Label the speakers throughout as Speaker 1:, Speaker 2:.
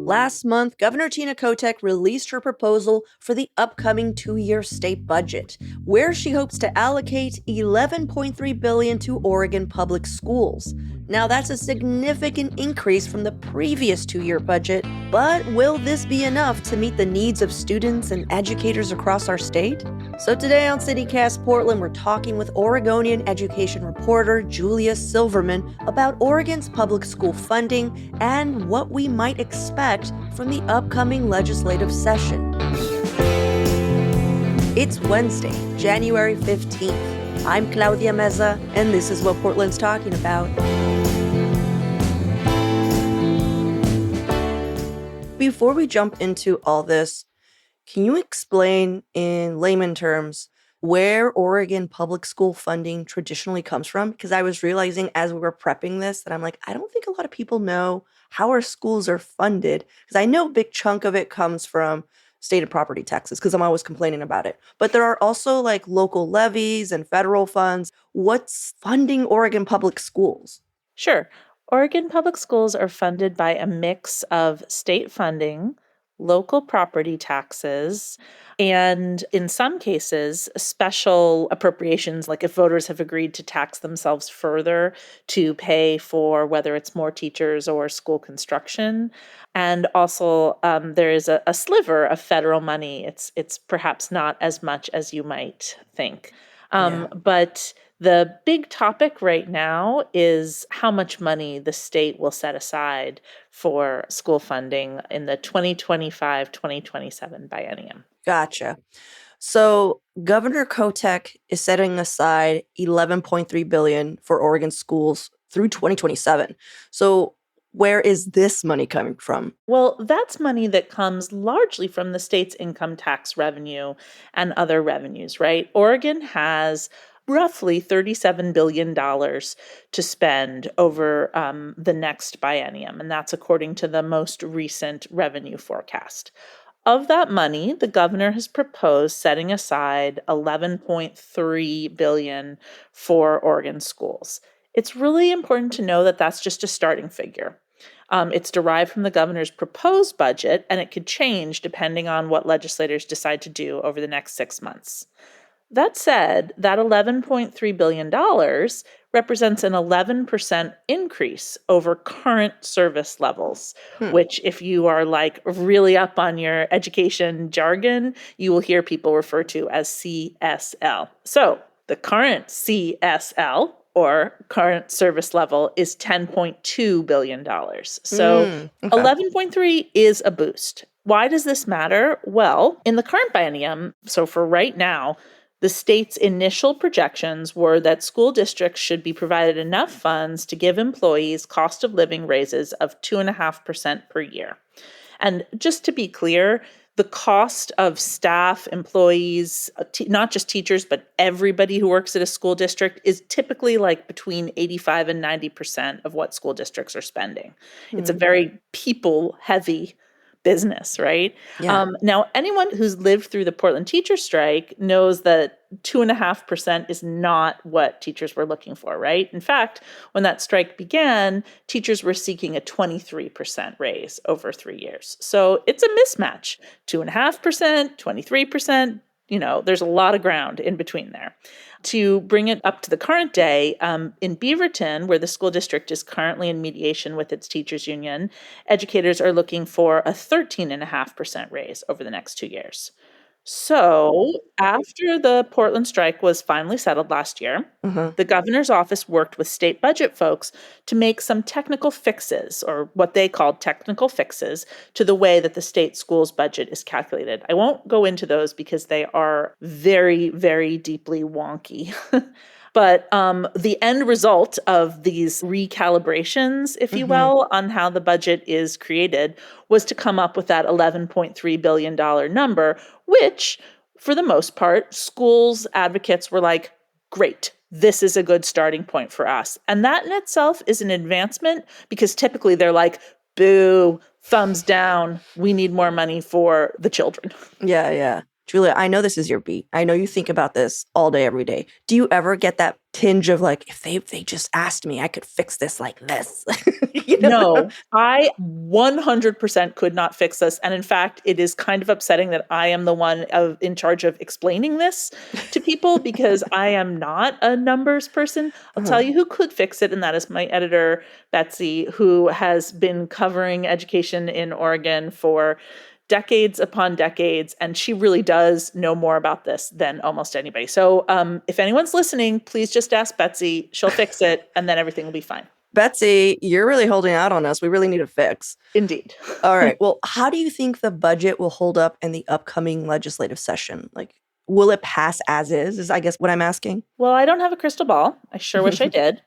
Speaker 1: Last month, Governor Tina Kotek released her proposal for the upcoming 2-year state budget, where she hopes to allocate $11.3 billion to Oregon public schools. Now, that's a significant increase from the previous 2-year budget, but will this be enough to meet the needs of students and educators across our state? So today on CityCast Portland, we're talking with Oregonian education reporter Julia Silverman about Oregon's public school funding and what we might expect from the upcoming legislative session. It's Wednesday, January 15th. I'm Claudia Meza, and this is what Portland's talking about. Before we jump into all this, can you explain in layman terms where Oregon public school funding traditionally comes from? Because I was realizing as we were prepping this that I'm like, I don't think a lot of people know how our schools are funded. Because I know a big chunk of it comes from state and property taxes, because I'm always complaining about it. But there are also like local levies and federal funds. What's funding Oregon public schools?
Speaker 2: Sure. Oregon public schools are funded by a mix of state funding, local property taxes, and in some cases, special appropriations, like if voters have agreed to tax themselves further to pay for whether it's more teachers or school construction. And also, there is a sliver of federal money. It's perhaps not as much as you might think. But the big topic right now is how much money the state will set aside for school funding in the 2025-2027 biennium.
Speaker 1: Gotcha. So Governor Kotek is setting aside $11.3 billion for Oregon schools through 2027. So where is this money coming from?
Speaker 2: Well, that's money that comes largely from the state's income tax revenue and other revenues, right? Oregon has roughly $37 billion to spend over the next biennium, and that's according to the most recent revenue forecast. Of that money, the governor has proposed setting aside $11.3 billion for Oregon schools. It's really important to know that that's just a starting figure. It's derived from the governor's proposed budget, and it could change depending on what legislators decide to do over the next 6 months. That said, that $11.3 billion represents an 11% increase over current service levels, which if you are like really up on your education jargon, you will hear people refer to as CSL. So the current CSL, or current service level, is $10.2 billion. So 11.3 is a boost. Why does this matter? Well, in the current biennium, so for right now, the state's initial projections were that school districts should be provided enough funds to give employees cost of living raises of 2.5% per year. And just to be clear, the cost of staff, employees, not just teachers, but everybody who works at a school district is typically like between 85 and 90% of what school districts are spending. It's a very people-heavy business, right?
Speaker 1: Yeah.
Speaker 2: Now, anyone who's lived through the Portland teacher strike knows that 2.5% is not what teachers were looking for, right? In fact, when that strike began, teachers were seeking a 23% raise over 3 years. So it's a mismatch. 2.5%, 23%, there's a lot of ground in between there. To bring it up to the current day, in Beaverton, where the school district is currently in mediation with its teachers union, educators are looking for a 13.5% raise over the next 2 years. So after the Portland strike was finally settled last year, the governor's office worked with state budget folks to make some technical fixes, or what they called technical fixes, to the way that the state schools budget is calculated. I won't go into those because they are very, very deeply wonky. But the end result of these recalibrations, if you will, on how the budget is created was to come up with that $11.3 billion number, which, for the most part, schools advocates were like, great, this is a good starting point for us. And that in itself is an advancement, because typically they're like, boo, thumbs down, we need more money for the children.
Speaker 1: Yeah. Julia, I know this is your beat. I know you think about this all day, every day. Do you ever get that tinge of like, if they just asked me, I could fix this like this?
Speaker 2: No, I 100% could not fix this. And in fact, it is kind of upsetting that I am the one in charge of explaining this to people because I am not a numbers person. I'll tell you who could fix it, and that is my editor, Betsy, who has been covering education in Oregon for decades upon decades, and she really does know more about this than almost anybody. So if anyone's listening, please just ask Betsy. She'll fix it, and then everything will be fine.
Speaker 1: Betsy, you're really holding out on us. We really need a fix.
Speaker 2: Indeed.
Speaker 1: All right. Well, how do you think the budget will hold up in the upcoming legislative session? Like, will it pass as is I guess what I'm asking.
Speaker 2: Well, I don't have a crystal ball. I sure wish I did.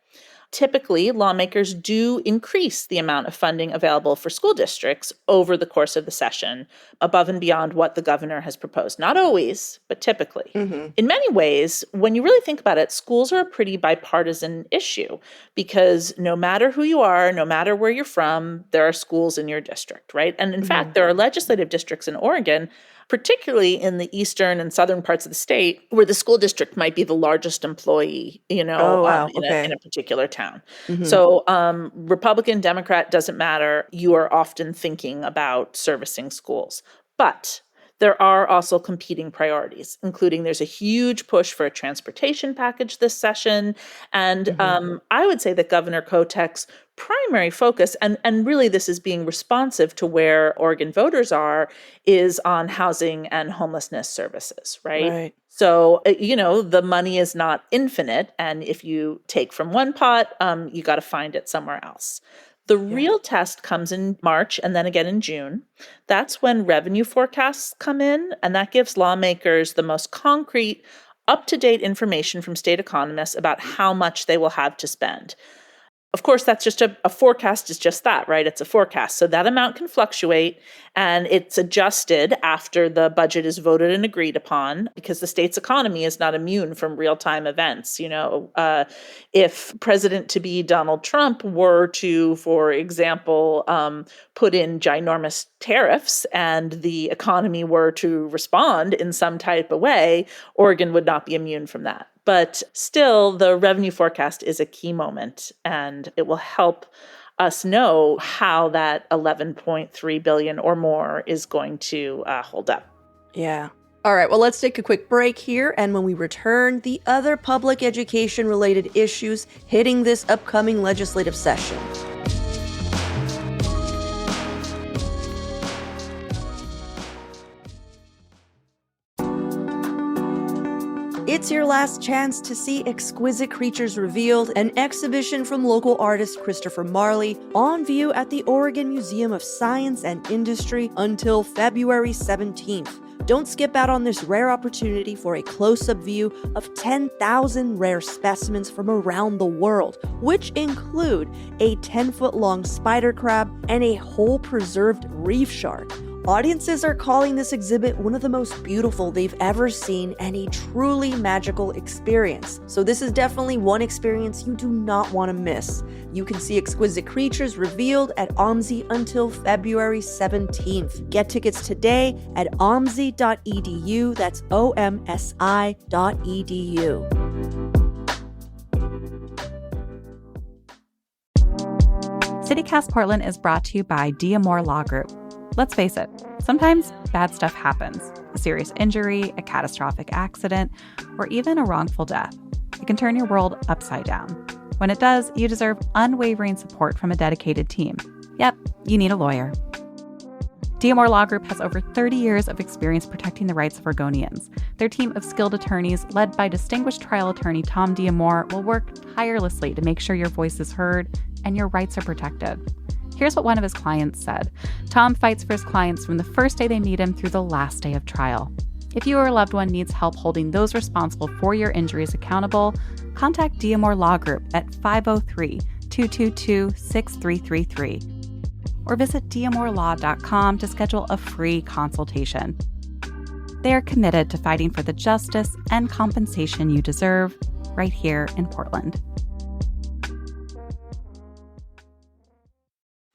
Speaker 2: Typically, lawmakers do increase the amount of funding available for school districts over the course of the session, above and beyond what the governor has proposed. Not always, but typically. In many ways, when you really think about it, schools are a pretty bipartisan issue because no matter who you are, no matter where you're from, there are schools in your district, right? And in fact, there are legislative districts in Oregon, particularly in the eastern and southern parts of the state, where the school district might be the largest employee, in a particular town. So Republican, Democrat, doesn't matter. You are often thinking about servicing schools. But there are also competing priorities, including there's a huge push for a transportation package this session. And I would say that Governor Kotek's primary focus, and really this is being responsive to where Oregon voters are, is on housing and homelessness services, right? So, the money is not infinite. And if you take from one pot, you got to find it somewhere else. The real test comes in March and then again in June. That's when revenue forecasts come in, and that gives lawmakers the most concrete, up-to-date information from state economists about how much they will have to spend. Of course, that's just a forecast is just that, right? It's a forecast. So that amount can fluctuate, and it's adjusted after the budget is voted and agreed upon because the state's economy is not immune from real-time events. If President-to-be Donald Trump were to, for example, put in ginormous tariffs and the economy were to respond in some type of way, Oregon would not be immune from that. But still, the revenue forecast is a key moment, and it will help us know how that $11.3 billion or more is going to hold up.
Speaker 1: Yeah. All right, well, let's take a quick break here, and when we return, the other public education-related issues hitting this upcoming legislative session. It's your last chance to see Exquisite Creatures Revealed, an exhibition from local artist Christopher Marley, on view at the Oregon Museum of Science and Industry until February 17th. Don't skip out on this rare opportunity for a close-up view of 10,000 rare specimens from around the world, which include a 10-foot-long spider crab and a whole preserved reef shark. Audiences are calling this exhibit one of the most beautiful they've ever seen and a truly magical experience. So this is definitely one experience you do not want to miss. You can see Exquisite Creatures Revealed at OMSI until February 17th. Get tickets today at omsi.edu. That's omsi.edu.
Speaker 3: CityCast Portland is brought to you by Diamore Law Group. Let's face it, sometimes bad stuff happens. A serious injury, a catastrophic accident, or even a wrongful death. It can turn your world upside down. When it does, you deserve unwavering support from a dedicated team. Yep, you need a lawyer. Diamore Law Group has over 30 years of experience protecting the rights of Oregonians. Their team of skilled attorneys, led by distinguished trial attorney Tom Diamore, will work tirelessly to make sure your voice is heard and your rights are protected. Here's what one of his clients said. Tom fights for his clients from the first day they meet him through the last day of trial. If you or a loved one needs help holding those responsible for your injuries accountable, contact Diamore Law Group at 503-222-6333 or visit diamorelaw.com to schedule a free consultation. They are committed to fighting for the justice and compensation you deserve right here in Portland.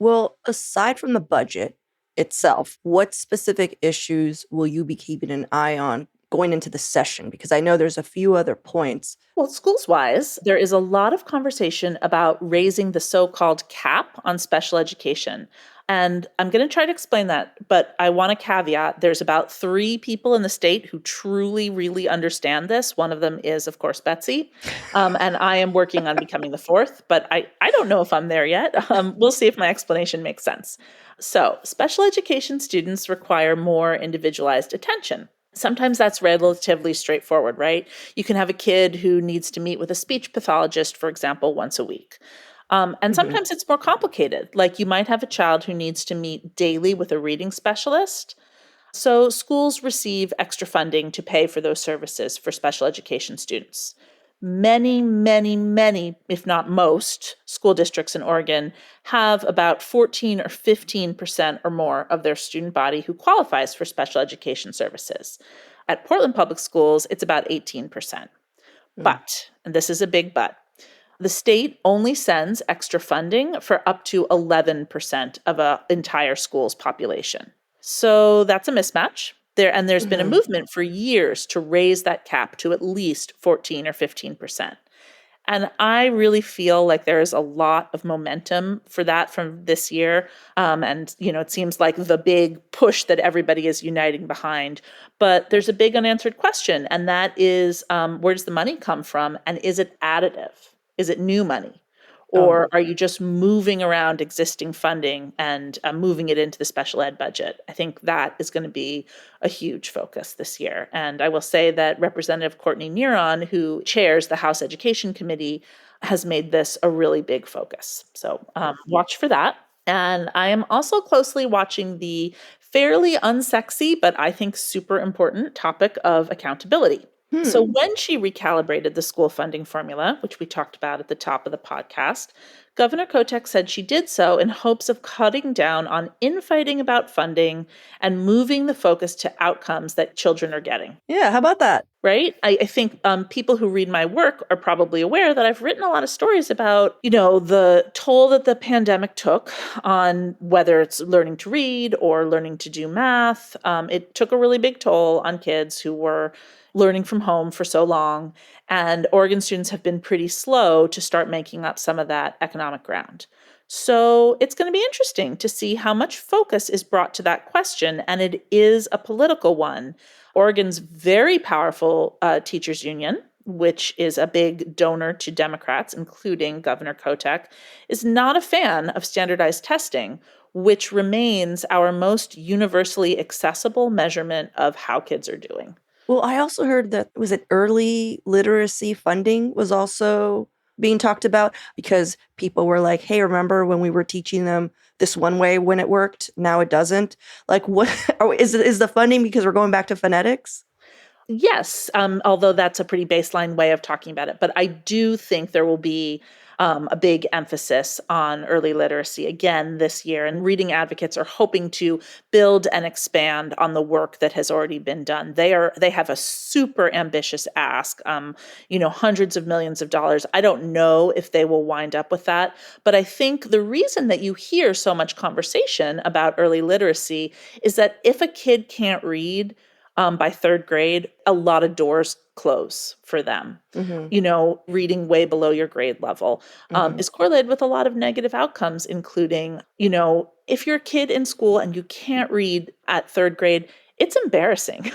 Speaker 1: Well, aside from the budget, itself, what specific issues will you be keeping an eye on going into the session? Because I know there's a few other points.
Speaker 2: Well, schools wise, there is a lot of conversation about raising the so called cap on special education. And I'm going to try to explain that, but I want to caveat there's about 3 people in the state who truly, really understand this. One of them is, of course, Betsy. And I am working on becoming the 4th, but I don't know if I'm there yet. We'll see if my explanation makes sense. So, special education students require more individualized attention. Sometimes that's relatively straightforward, right? You can have a kid who needs to meet with a speech pathologist, for example, once a week. And sometimes it's more complicated. Like you might have a child who needs to meet daily with a reading specialist. So schools receive extra funding to pay for those services for special education students. Many, many, many, if not most, school districts in Oregon have about 14 or 15% or more of their student body who qualifies for special education services. At Portland Public Schools, it's about 18%. But, and this is a big but, the state only sends extra funding for up to 11% of an entire school's population. So that's a mismatch. There's been a movement for years to raise that cap to at least 14 or 15%. And I really feel like there is a lot of momentum for that from this year. It seems like the big push that everybody is uniting behind. But there's a big unanswered question, and that is where does the money come from? And is it additive? Is it new money? Or are you just moving around existing funding and moving it into the special ed budget? I think that is going to be a huge focus this year. And I will say that Representative Courtney Neron, who chairs the House Education Committee, has made this a really big focus. So watch for that. And I am also closely watching the fairly unsexy, but I think super important topic of accountability. So when she recalibrated the school funding formula, which we talked about at the top of the podcast, Governor Kotek said she did so in hopes of cutting down on infighting about funding and moving the focus to outcomes that children are getting.
Speaker 1: Yeah, how about that?
Speaker 2: Right? I think people who read my work are probably aware that I've written a lot of stories about, the toll that the pandemic took on whether it's learning to read or learning to do math. It took a really big toll on kids who were learning from home for so long. And Oregon students have been pretty slow to start making up some of that economic ground. So it's going to be interesting to see how much focus is brought to that question. And it is a political one. Oregon's very powerful teachers union, which is a big donor to Democrats, including Governor Kotek, is not a fan of standardized testing, which remains our most universally accessible measurement of how kids are doing.
Speaker 1: Well, I also heard that, was it early literacy funding was also being talked about because people were like, hey, remember when we were teaching them this one way when it worked? Now it doesn't. Like, what is the funding because we're going back to phonetics?
Speaker 2: Yes, although that's a pretty baseline way of talking about it. But I do think there will be a big emphasis on early literacy again this year. And reading advocates are hoping to build and expand on the work that has already been done. They have a super ambitious ask, hundreds of millions of dollars. I don't know if they will wind up with that. But I think the reason that you hear so much conversation about early literacy is that if a kid can't read, by 3rd grade, a lot of doors close for them. Reading way below your grade level is correlated with a lot of negative outcomes, including, if you're a kid in school and you can't read at 3rd grade, it's embarrassing,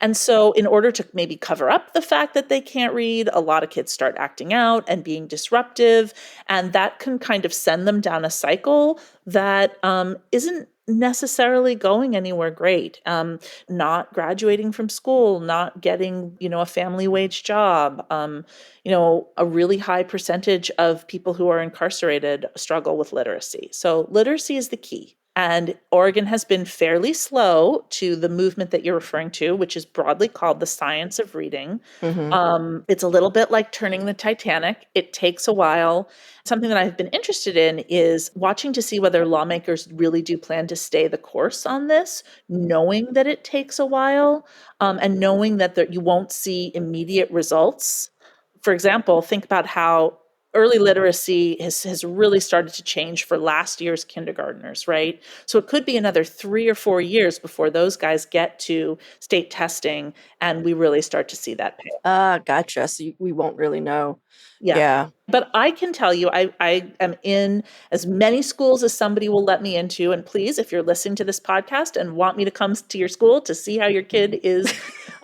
Speaker 2: And so in order to maybe cover up the fact that they can't read, a lot of kids start acting out and being disruptive. And that can kind of send them down a cycle that isn't necessarily going anywhere great. Not graduating from school, not getting, a family wage job. A really high percentage of people who are incarcerated struggle with literacy. So literacy is the key. And Oregon has been fairly slow to the movement that you're referring to, which is broadly called the science of reading. It's a little bit like turning the Titanic. It takes a while. Something that I've been interested in is watching to see whether lawmakers really do plan to stay the course on this, knowing that it takes a while, and knowing that you won't see immediate results. For example, think about how early literacy has really started to change for last year's kindergartners, right? So it could be another 3 or 4 years before those guys get to state testing and we really start to see that pay.
Speaker 1: Gotcha. So we won't really know.
Speaker 2: Yeah.
Speaker 1: Yeah.
Speaker 2: But I can tell you, I am in as many schools as somebody will let me into. And please, if you're listening to this podcast and want me to come to your school to see how your kid is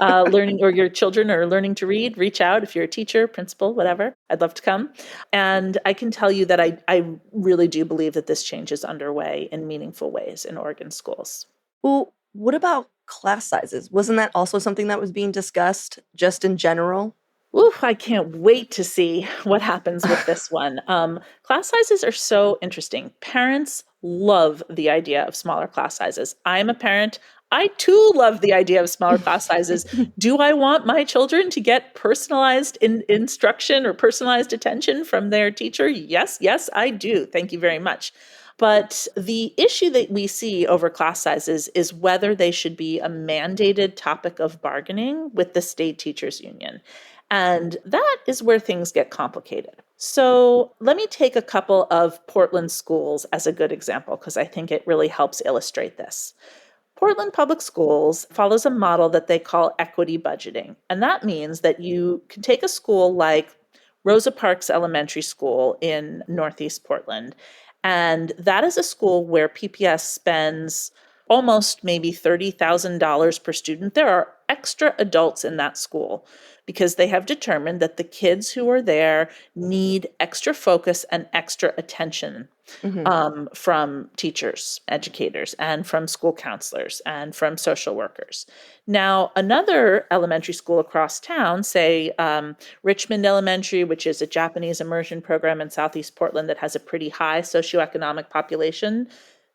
Speaker 2: learning, or your children are learning to read, reach out. If you're a teacher, principal, whatever, I'd love to come. And I can tell you that I really do believe that this change is underway in meaningful ways in Oregon schools.
Speaker 1: Well, what about class sizes? Wasn't that also something that was being discussed just in general?
Speaker 2: Ooh, I can't wait to see what happens with this one. Class sizes are so interesting. Parents love the idea of smaller class sizes. I'm a parent. I too love the idea of smaller class sizes. Do I want my children to get personalized instruction or personalized attention from their teacher? Yes, I do. Thank you very much. But the issue that we see over class sizes is whether they should be a mandated topic of bargaining with the state teachers union. And that is where things get complicated. So let me take a couple of Portland schools as a good example, because I think it really helps illustrate this. Portland Public Schools follows a model that they call equity budgeting. And that means that you can take a school like Rosa Parks Elementary School in Northeast Portland. And that is a school where PPS spends almost maybe $30,000 per student. There are extra adults in that school because they have determined that the kids who are there need extra focus and extra attention from teachers, educators, and from school counselors, and from social workers. Now, another elementary school across town, say Richmond Elementary, which is a Japanese immersion program in Southeast Portland that has a pretty high socioeconomic population,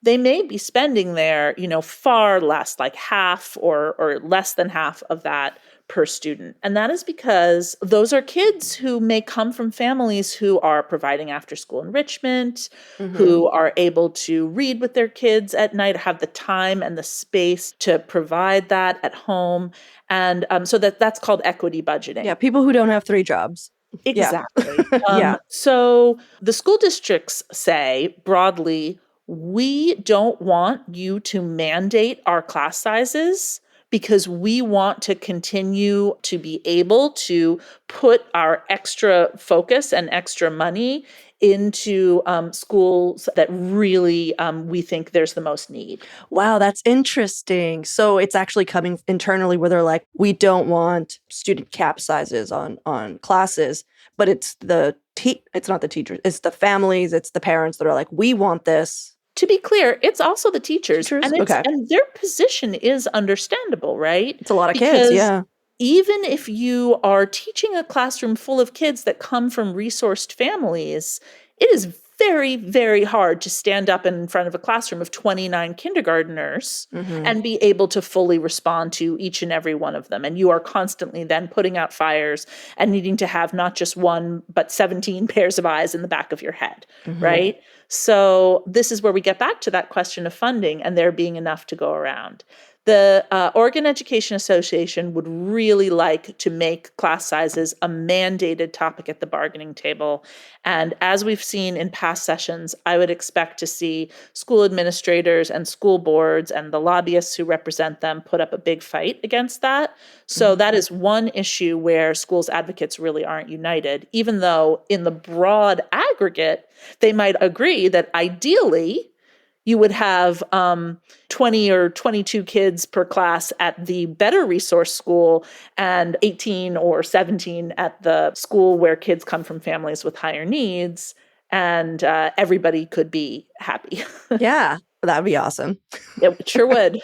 Speaker 2: they may be spending there, far less, like half or less than half of that per student. And that is because those are kids who may come from families who are providing after school enrichment, who are able to read with their kids at night, have the time and the space to provide that at home. And so that's called equity budgeting.
Speaker 1: Yeah, people who don't have 3 jobs.
Speaker 2: Exactly.
Speaker 1: Yeah.
Speaker 2: So the school districts say broadly, we don't want you to mandate our class sizes because we want to continue to be able to put our extra focus and extra money into schools that really we think there's the most need.
Speaker 1: Wow, that's interesting. So it's actually coming internally where they're like, we don't want student cap sizes on classes, but it's it's not the teachers, it's the families, it's the parents that are like, we want this.
Speaker 2: To be clear, it's also the teachers. And
Speaker 1: Okay.
Speaker 2: and their position is understandable, right?
Speaker 1: It's a lot of
Speaker 2: Because
Speaker 1: kids, yeah.
Speaker 2: even if you are teaching a classroom full of kids that come from resourced families, it is very, very hard to stand up in front of a classroom of 29 kindergartners and be able to fully respond to each and every one of them. And you are constantly then putting out fires and needing to have not just one, but 17 pairs of eyes in the back of your head, right? So this is where we get back to that question of funding and there being enough to go around. The Oregon Education Association would really like to make class sizes a mandated topic at the bargaining table. And as we've seen in past sessions, I would expect to see school administrators and school boards and the lobbyists who represent them put up a big fight against that. So that is one issue where schools advocates really aren't united, even though in the broad aggregate, they might agree that ideally, you would have 20 or 22 kids per class at the better resource school and 18 or 17 at the school where kids come from families with higher needs, and everybody could be happy.
Speaker 1: Yeah, that'd be awesome.
Speaker 2: It sure would.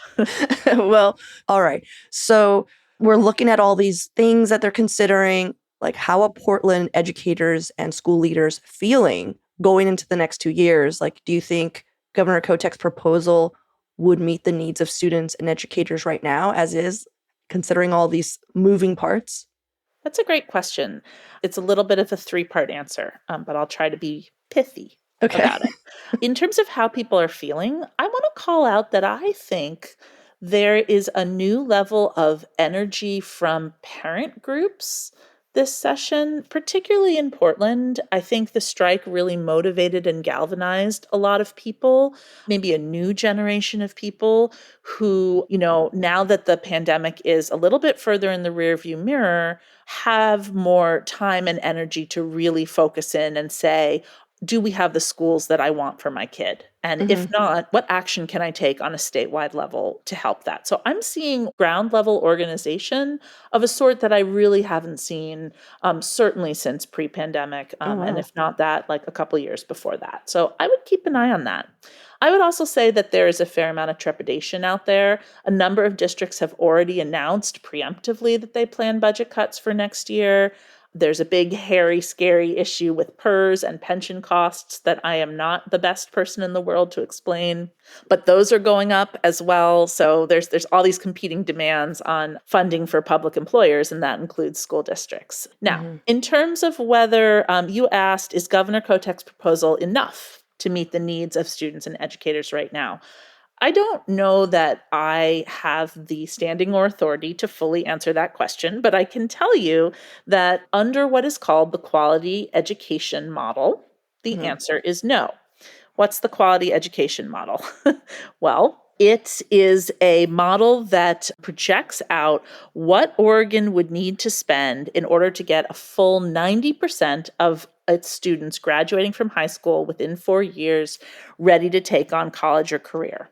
Speaker 1: Well, all right. So we're looking at all these things that they're considering, like how are Portland educators and school leaders feeling going into the next 2 years? Like, do you think Governor Kotek's proposal would meet the needs of students and educators right now, as is, considering all these moving parts?
Speaker 2: That's a great question. It's a little bit of a 3-part answer, but I'll try to be pithy about it. In terms of how people are feeling, I want to call out that I think there is a new level of energy from parent groups this session, particularly in Portland. I think the strike really motivated and galvanized a lot of people, maybe a new generation of people who, now that the pandemic is a little bit further in the rearview mirror, have more time and energy to really focus in and say, do we have the schools that I want for my kid? And if not, what action can I take on a statewide level to help that? So I'm seeing ground level organization of a sort that I really haven't seen, certainly since pre-pandemic,
Speaker 1: Oh,
Speaker 2: and
Speaker 1: wow.
Speaker 2: if not that, like a couple years before that. So I would keep an eye on that. I would also say that there is a fair amount of trepidation out there. A number of districts have already announced preemptively that they plan budget cuts for next year. There's a big, hairy, scary issue with PERS and pension costs that I am not the best person in the world to explain, but those are going up as well. So there's all these competing demands on funding for public employers, and that includes school districts. Now, in terms of whether you asked, is Governor Kotek's proposal enough to meet the needs of students and educators right now? I don't know that I have the standing or authority to fully answer that question, but I can tell you that under what is called the quality education model, the answer is no. What's the quality education model? Well, it is a model that projects out what Oregon would need to spend in order to get a full 90% of its students graduating from high school within 4 years ready to take on college or career.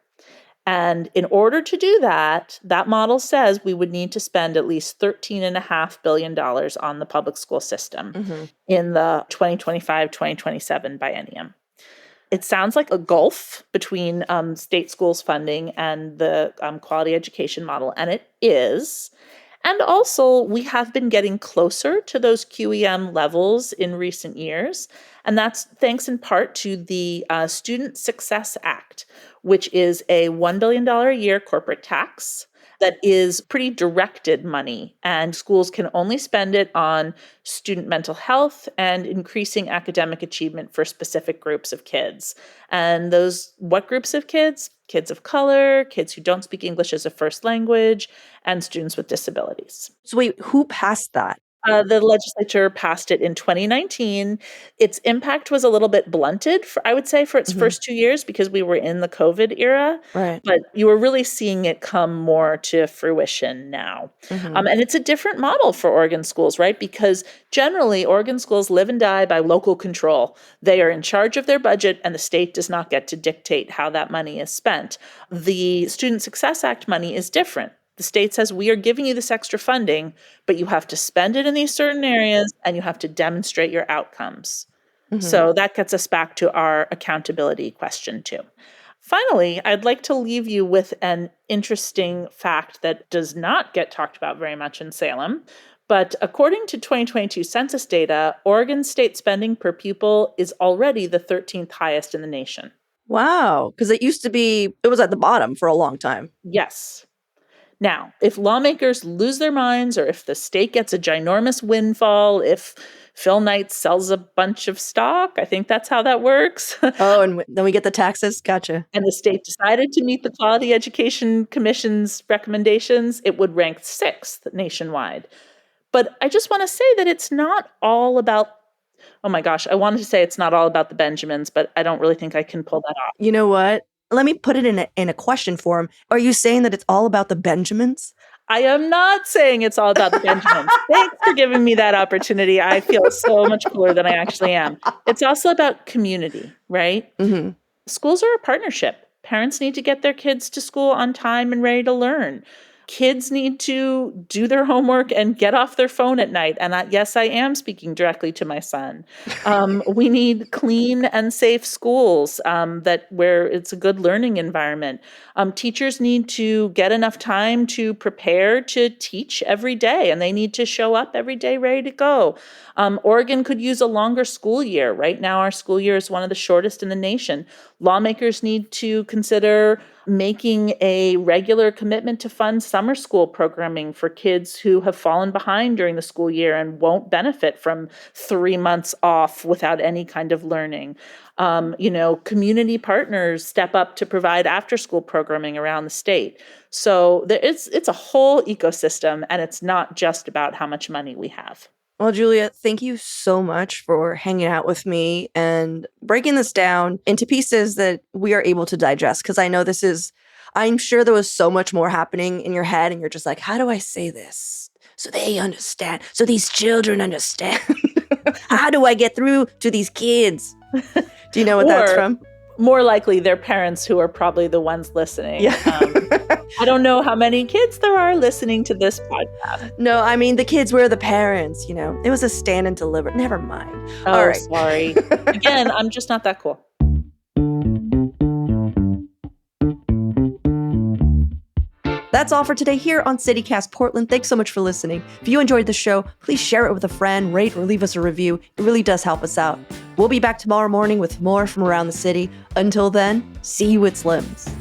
Speaker 2: And in order to do that, that model says we would need to spend at least $13.5 billion on the public school system in the 2025-2027 biennium. It sounds like a gulf between state schools funding and the quality education model, and it is. And also, we have been getting closer to those QEM levels in recent years. And that's thanks in part to the Student Success Act, which is a $1 billion a year corporate tax that is pretty directed money. And schools can only spend it on student mental health and increasing academic achievement for specific groups of kids. And what groups of kids? Kids of color, kids who don't speak English as a first language, and students with disabilities.
Speaker 1: So wait, who passed that?
Speaker 2: The legislature passed it in 2019. Its impact was a little bit blunted, I would say, for its first 2 years because we were in the COVID era.
Speaker 1: Right.
Speaker 2: But you were really seeing it come more to fruition now. And it's a different model for Oregon schools, right? Because generally, Oregon schools live and die by local control. They are in charge of their budget, and the state does not get to dictate how that money is spent. The Student Success Act money is different. The state says, we are giving you this extra funding, but you have to spend it in these certain areas and you have to demonstrate your outcomes. So that gets us back to our accountability question too. Finally, I'd like to leave you with an interesting fact that does not get talked about very much in Salem. But according to 2022 census data, Oregon state spending per pupil is already the 13th highest in the nation.
Speaker 1: Wow. Because it was at the bottom for a long time.
Speaker 2: Yes. Now, if lawmakers lose their minds or if the state gets a ginormous windfall, if Phil Knight sells a bunch of stock, I think that's how that works.
Speaker 1: Oh, and then we get the taxes? Gotcha.
Speaker 2: And the state decided to meet the Quality Education Commission's recommendations, it would rank 6th nationwide. But I just want to say that it's not all about, oh my gosh, I wanted to say it's not all about the Benjamins, but I don't really think I can pull that off.
Speaker 1: You know what? Let me put it in a question form. Are you saying that it's all about the Benjamins?
Speaker 2: I am not saying it's all about the Benjamins. Thanks for giving me that opportunity. I feel so much cooler than I actually am. It's also about community, right? Schools are a partnership. Parents need to get their kids to school on time and ready to learn. Kids need to do their homework and get off their phone at night. And yes, I am speaking directly to my son. We need clean and safe schools where it's a good learning environment. Teachers need to get enough time to prepare to teach every day, and they need to show up every day ready to go. Oregon could use a longer school year. Right now, our school year is one of the shortest in the nation. Lawmakers need to consider making a regular commitment to fund summer school programming for kids who have fallen behind during the school year and won't benefit from 3 months off without any kind of learning. Community partners step up to provide after-school programming around the state. So it's a whole ecosystem, and it's not just about how much money we have.
Speaker 1: Well, Julia, thank you so much for hanging out with me and breaking this down into pieces that we are able to digest. Because I'm sure there was so much more happening in your head and you're just like, how do I say this so they understand, so these children understand? How do I get through to these kids? Do you know what that's from?
Speaker 2: More likely, their parents who are probably the ones listening.
Speaker 1: Yeah.
Speaker 2: I don't know how many kids there are listening to this podcast.
Speaker 1: No, I mean, the kids were the parents, It was a stand and deliver. Never mind.
Speaker 2: Oh,
Speaker 1: all right.
Speaker 2: Sorry. Again, I'm just not that cool.
Speaker 1: That's all for today here on CityCast Portland. Thanks so much for listening. If you enjoyed the show, please share it with a friend, rate or leave us a review. It really does help us out. We'll be back tomorrow morning with more from around the city. Until then, see you at Slim's.